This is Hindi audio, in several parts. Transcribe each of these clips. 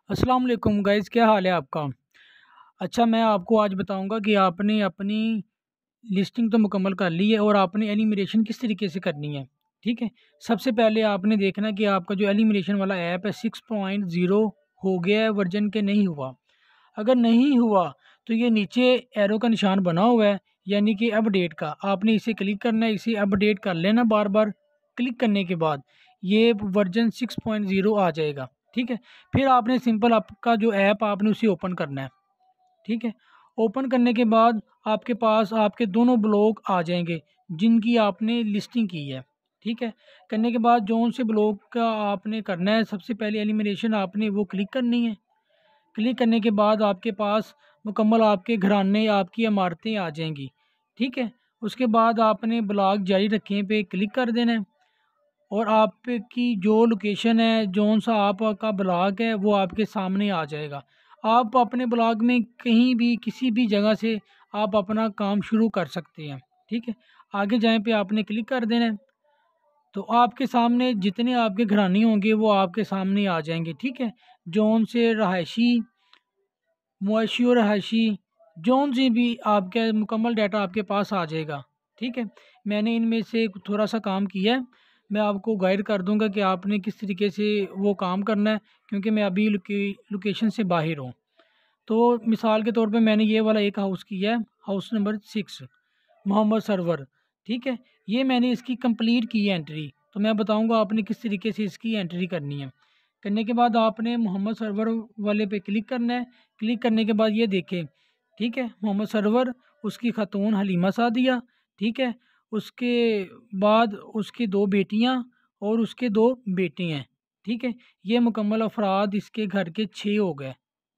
अस्सलाम वालेकुम गाइस, क्या हाल है आपका। अच्छा, मैं आपको आज बताऊंगा कि आपने अपनी लिस्टिंग तो मुकम्मल कर ली है और आपने एलिमिनेशन किस तरीके से करनी है। ठीक है। सबसे पहले आपने देखना कि आपका जो एलिमिनेशन वाला ऐप है 6.0 हो गया है वर्जन के नहीं हुआ। अगर नहीं हुआ तो ये नीचे एरो का निशान बना हुआ है, यानी कि अपडेट का। आपने इसे क्लिक करना है, इसे अपडेट कर लेना बार बार। क्लिक करने के बाद ये वर्जन 6.0 आ जाएगा। ठीक है। फिर आपने सिंपल आपका जो ऐप आपने उसे ओपन करना है। ठीक है। ओपन करने के बाद आपके पास आपके दोनों ब्लॉग आ जाएंगे जिनकी आपने लिस्टिंग की है। ठीक है। करने के बाद जो से ब्लॉग का आपने करना है, सबसे पहले एलिमिनेशन आपने वो क्लिक करनी है। क्लिक करने के बाद आपके पास मुकम्मल आपके घराने आपकी इमारतें आ जाएंगी। ठीक है। उसके बाद आपने ब्लॉग जारी रखें पे क्लिक कर देना है और आपकी जो लोकेशन है, जौन सा आपका ब्लॉग है, वो आपके सामने आ जाएगा। आप अपने ब्लॉग में कहीं भी किसी भी जगह से आप अपना काम शुरू कर सकते हैं। ठीक है। आगे जाए पे आपने क्लिक कर देना है, तो आपके सामने जितने आपके घरानी होंगे वो आपके सामने आ जाएंगे। ठीक है। जौन से रहायशी, मुआशी और रहायशी, जौन सी भी आपके मुकम्मल डाटा आपके पास आ जाएगा। ठीक है। मैंने इनमें से थोड़ा सा काम किया है, मैं आपको गाइड कर दूंगा कि आपने किस तरीके से वो काम करना है, क्योंकि मैं अभी लोकेशन से बाहर हूँ। तो मिसाल के तौर पे मैंने ये वाला एक हाउस किया है, हाउस नंबर 6, मोहम्मद सरवर। ठीक है। ये मैंने इसकी कंप्लीट की है एंट्री, तो मैं बताऊंगा आपने किस तरीके से इसकी एंट्री करनी है। करने के बाद आपने मोहम्मद सरवर वाले पे क्लिक करना है। क्लिक करने के बाद ये देखें, ठीक है, मोहम्मद सरवर, उसकी खातून हलीमा सादिया। ठीक है। उसके बाद उसकी 2 बेटियां और उसके 2 बेटे हैं। ठीक है। ये मुकम्मल अफराद इसके घर के 6 हो गए।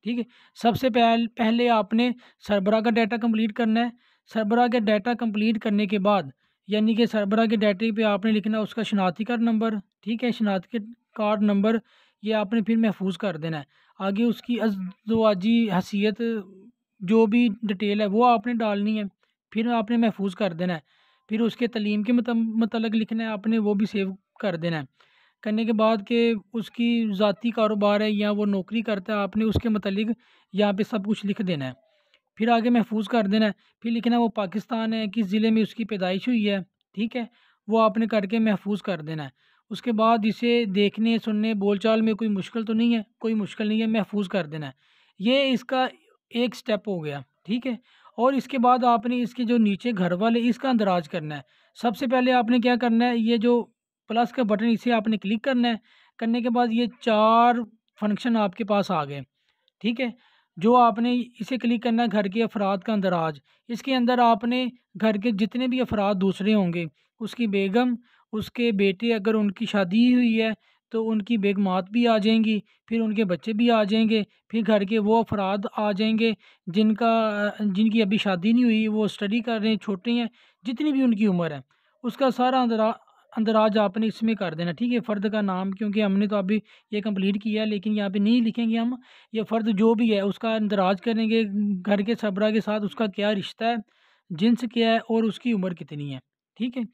ठीक है। सबसे पहले आपने सरबरा का डाटा कंप्लीट करना है। सरबरा के डाटा कंप्लीट करने के बाद, यानी कि सरबरा के डाटे पे आपने लिखना है उसका शनाख्ती कार्ड नंबर। ठीक है। शनाख्ती कार्ड नंबर ये आपने फिर महफूज कर देना है। आगे उसकी अज़दवाजी हैसियत, जो भी डिटेल है वो आपने डालनी है, फिर आपने महफूज कर देना है। फिर उसके तलीम के मतलब लिखना है आपने, वो भी सेव कर देना है। करने के बाद कि उसकी ज़ाती कारोबार है या वो नौकरी करता है, आपने उसके मतलब यहाँ पे सब कुछ लिख देना है। फिर आगे महफूज कर देना है। फिर लिखना है वो पाकिस्तान है, किस ज़िले में उसकी पैदाइश हुई है। ठीक है। वो आपने करके महफूज कर देना है। उसके बाद इसे देखने सुनने बोलचाल में कोई मुश्किल तो नहीं है, कोई मुश्किल नहीं है, महफूज कर देना है। ये इसका एक स्टेप हो गया। ठीक है। और इसके बाद आपने इसके जो नीचे घर वाले इसका अंदराज करना है। सबसे पहले आपने क्या करना है, ये जो प्लस का बटन इसे आपने क्लिक करना है। करने के बाद ये 4 फंक्शन आपके पास आ गए। ठीक है। जो आपने इसे क्लिक करना है, घर के अफराद का अंदराज। इसके अंदर आपने घर के जितने भी अफराद दूसरे होंगे, उसकी बेगम, उसके बेटे, अगर उनकी शादी हुई है तो उनकी बेगमात भी आ जाएंगी, फिर उनके बच्चे भी आ जाएंगे, फिर घर के वो अफराद आ जाएंगे जिनकी अभी शादी नहीं हुई, वो स्टडी कर रहे हैं, छोटे हैं, जितनी भी उनकी उम्र है, उसका सारा अंदराज आपने इसमें कर देना। ठीक है। फ़र्द का नाम, क्योंकि हमने तो अभी ये कंप्लीट किया है, लेकिन यहाँ पे नहीं लिखेंगे हम। ये फ़र्द जो भी है उसका अंदराज करेंगे, घर के सबरा के साथ उसका क्या रिश्ता है, जिन्स क्या है और उसकी उम्र कितनी है। ठीक है।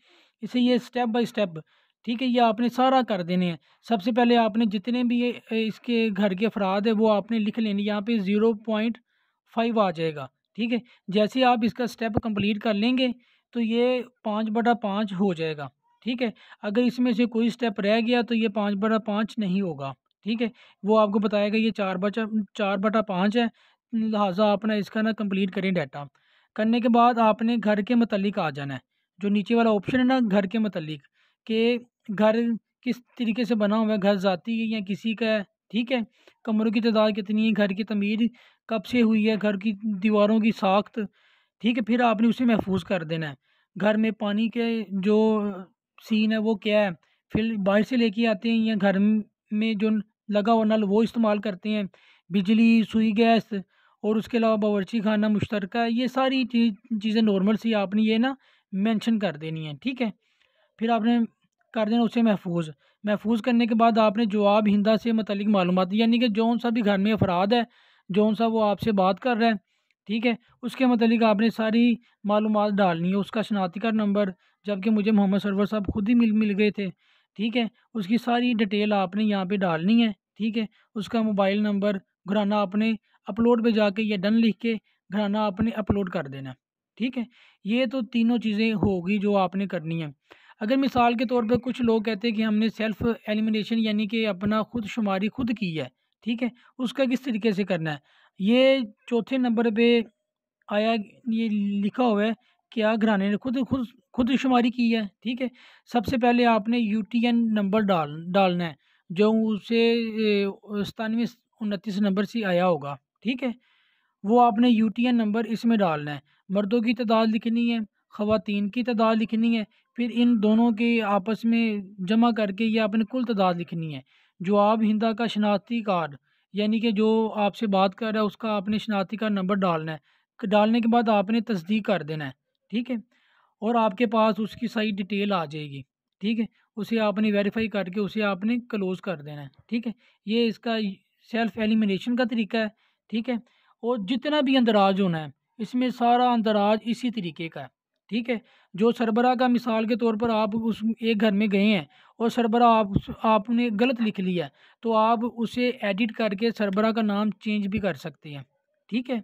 इसे ये स्टेप बाय स्टेप, ठीक है, ये आपने सारा कर देने हैं। सबसे पहले आपने जितने भी इसके घर के अफराद है वो आपने लिख लेने। यहाँ पे 0.5 आ जाएगा। ठीक है। जैसे आप इसका स्टेप कंप्लीट कर लेंगे तो ये 5/5 हो जाएगा। ठीक है। अगर इसमें से कोई स्टेप रह गया तो ये 5/5 नहीं होगा। ठीक है। वो आपको बताएगा ये 4/5 है, लिहाजा अपना इसका ना कंप्लीट करें डाटा। करने के बाद आपने घर के मतलब आ जाना है। जो नीचे वाला ऑप्शन है ना, घर के मतलब, कि घर किस तरीके से बना हुआ है, घर ज़ाती है या किसी का है। ठीक है। कमरों की तादाद कितनी है, घर की तमीर कब से हुई है, घर की दीवारों की साख्त। ठीक है। फिर आपने उसे महफूज कर देना है। घर में पानी के जो सीन है वो क्या है, फिर बाहर से लेके आते हैं या घर में जो लगा हुआ नल वो इस्तेमाल करते हैं, बिजली, सुई, गैस, और उसके अलावा बावर्ची खाना मुश्तरका है। ये सारी चीज़ें नॉर्मल सी आपने ये ना मेंशन कर देनी है। ठीक है। फिर आपने कर देना उसे महफूज। महफूज करने के बाद आपने जवाब हिंदा से मतलब मालूमात, यानी कि जौन सा भी घर में अफराद है, जौन सा वो आपसे बात कर रहा है, ठीक है, उसके मतलब आपने सारी मालूमात डालनी है। उसका शनाख्ती कार्ड नंबर, जबकि मुझे मोहम्मद सरवर साहब खुद ही मिल मिल गए थे। ठीक है। उसकी सारी डिटेल आपने यहाँ पे डालनी है। ठीक है। उसका मोबाइल नंबर, घराना आपने अपलोड पे जाके या डन लिख के घराना आपने अपलोड कर देना है, ठीक है। ये तो तीनों चीज़ें होगी जो आपने करनी है। अगर मिसाल के तौर पे कुछ लोग कहते हैं कि हमने सेल्फ एलिमिनेशन यानी कि अपना खुद शुमारी खुद की है, ठीक है, उसका किस तरीके से करना है, ये चौथे नंबर पे आया, ये लिखा हुआ है कि घराने ने खुद खुद खुद शुमारी की है, ठीक है। सबसे पहले आपने यूटीएन नंबर डालना है जो उसे 9729 नंबर से आया होगा, ठीक है। वो आपने यूटीएन नंबर इसमें डालना है। मर्दों की तादाद लिखनी है, ख़वातीन की तादाद लिखनी है, फिर इन दोनों के आपस में जमा करके ये आपने कुल तादाद लिखनी है। जवाब हिंदा का शनाख्ती कार्ड यानी कि जो आपसे बात कर रहा है उसका आपने शनाख्ती कार्ड नंबर डालना है। डालने के बाद आपने तस्दीक कर देना है, ठीक है। और आपके पास उसकी सही डिटेल आ जाएगी, ठीक है। उसे आपने वेरीफाई करके उसे आपने क्लोज़ कर देना है, ठीक है। ये इसका सेल्फ एलिमिनेशन का तरीका है, ठीक है। और जितना भी अंदराज होना है इसमें सारा अंदराज इसी तरीके का है, ठीक है। जो सरबरा का मिसाल के तौर पर आप उस एक घर में गए हैं और सरबरा आपने गलत लिख लिया है, तो आप उसे एडिट करके सरबरा का नाम चेंज भी कर सकते हैं, ठीक है।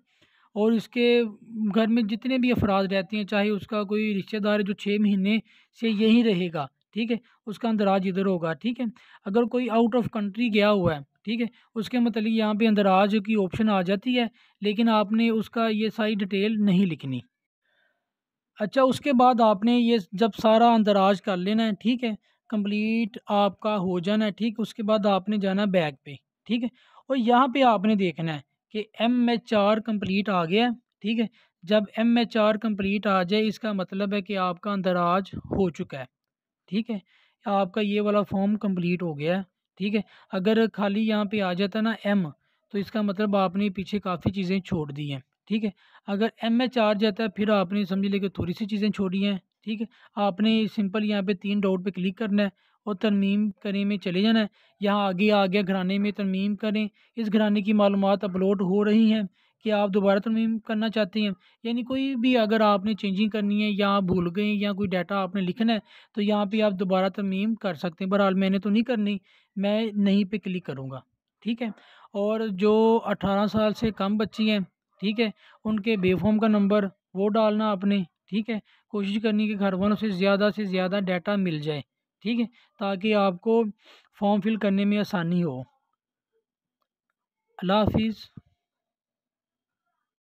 और इसके घर में जितने भी अफराद रहते हैं, चाहे उसका कोई रिश्तेदार है जो 6 महीने से यहीं रहेगा, ठीक है, उसका अंदराज इधर होगा, ठीक है। अगर कोई आउट ऑफ कंट्री गया हुआ है, ठीक है, उसके मतलब यहाँ पे अंदराज की ऑप्शन आ जाती है, लेकिन आपने उसका ये सारी डिटेल नहीं लिखनी। अच्छा, उसके बाद आपने ये जब सारा अंदराज कर लेना है, ठीक है, कंप्लीट आपका हो जाना है, ठीक। उसके बाद आपने जाना है बैक पे, ठीक है। और यहाँ पे आपने देखना है कि MHR कंप्लीट आ गया है, ठीक है। जब MHR कंप्लीट आ जाए इसका मतलब है कि आपका अंदराज हो चुका है, ठीक है। आपका ये वाला फॉर्म कंप्लीट हो गया है, ठीक है। अगर खाली यहाँ पे आ जाता ना M, तो इसका मतलब आपने पीछे काफ़ी चीज़ें छोड़ दी हैं, ठीक है। अगर MH आ जाता है फिर आपने समझ लें कि थोड़ी सी चीज़ें छोड़ी हैं, ठीक है। आपने सिंपल यहाँ पे 3 डॉट पे क्लिक करना है और तरमीम करें में चले जाना है। यहाँ आगे आ गया घराने में तरमीम करें, इस घराने की मालूमात अपलोड हो रही हैं कि आप दोबारा तरमीम करना चाहते हैं। यानी कोई भी अगर आपने चेंजिंग करनी है या आप भूल गए या कोई डाटा आपने लिखना है तो यहाँ पे आप दोबारा तरमीम कर सकते हैं। बहरहाल मैंने तो नहीं करनी, मैं नहीं पे क्लिक करूँगा, ठीक है। और जो 18 साल से कम बच्ची हैं, ठीक है, उनके बेफॉर्म का नंबर वो डालना आपने, ठीक है। कोशिश करनी कि घर वालों से ज़्यादा डाटा मिल जाए, ठीक है, ताकि आपको फॉर्म फिल करने में आसानी हो। अल्लाह हाफिज़।